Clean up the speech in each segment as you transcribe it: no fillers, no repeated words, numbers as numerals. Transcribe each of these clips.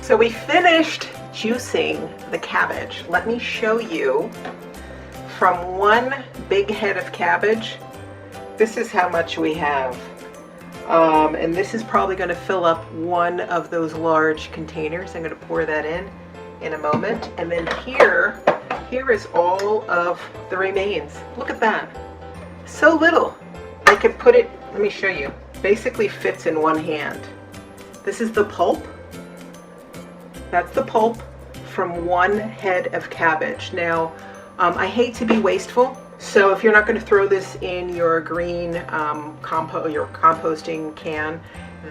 So we finished juicing the cabbage. Let me show you from one big head of cabbage. This is how much we have. And this is probably going to fill up one of those large containers. I'm going to pour that in a moment. And then here is all of the remains. Look at that. So little. I could put it, let me show you. Basically fits in one hand. This is the pulp. That's the pulp from one head of cabbage. Now, I hate to be wasteful, so if you're not going to throw this in your green your composting can,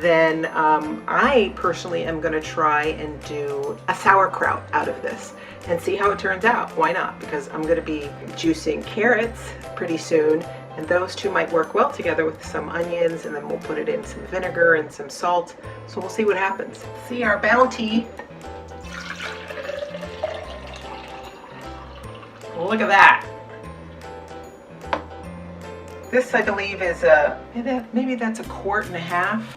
then I personally am going to try and do a sauerkraut out of this and see how it turns out. Why not? Because I'm going to be juicing carrots pretty soon, and those two might work well together with some onions, and then we'll put it in some vinegar and some salt. So we'll see what happens. See our bounty. Look at that. This, I believe, is maybe that's 1.5 quarts.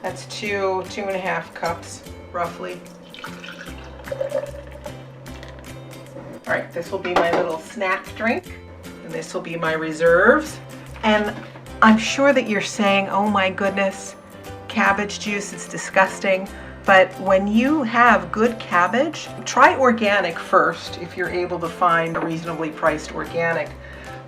That's 2.5 cups, roughly. All right, this will be my little snack drink, and this will be my reserves. And I'm sure that you're saying, oh my goodness, cabbage juice is disgusting. But when you have good cabbage, try organic first if you're able to find a reasonably priced organic.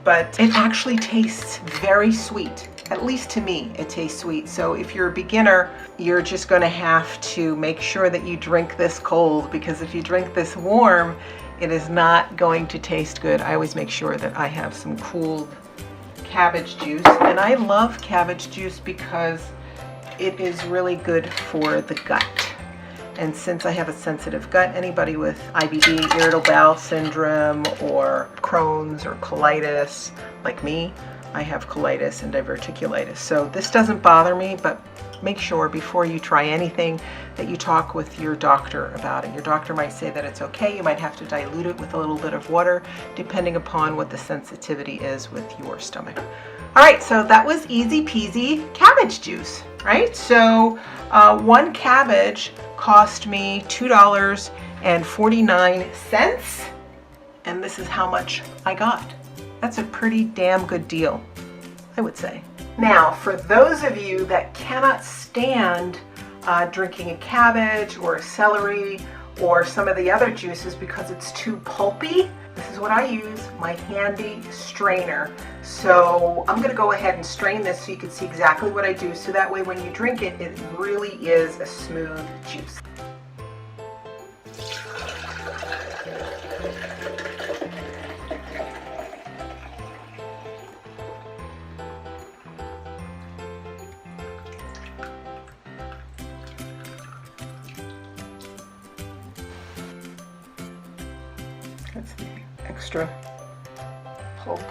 But it actually tastes very sweet. At least to me, it tastes sweet. So if you're a beginner, you're just going to have to make sure that you drink this cold, because if you drink this warm, it is not going to taste good. I always make sure that I have some cool cabbage juice. And I love cabbage juice because it is really good for the gut. And since I have a sensitive gut, anybody with IBD, irritable bowel syndrome, or Crohn's or colitis, like me, I have colitis and diverticulitis. So this doesn't bother me, but make sure before you try anything that you talk with your doctor about it. Your doctor might say that it's okay. You might have to dilute it with a little bit of water, depending upon what the sensitivity is with your stomach. All right, so that was easy peasy cabbage juice, right? So one cabbage cost me $2.49, and this is how much I got. That's a pretty damn good deal, I would say. Now, for those of you that cannot stand drinking a cabbage or a celery or some of the other juices because it's too pulpy, this is what I use, my handy strainer. So I'm going to go ahead and strain this so you can see exactly what I do, so that way when you drink it, it really is a smooth juice. That's the extra pulp.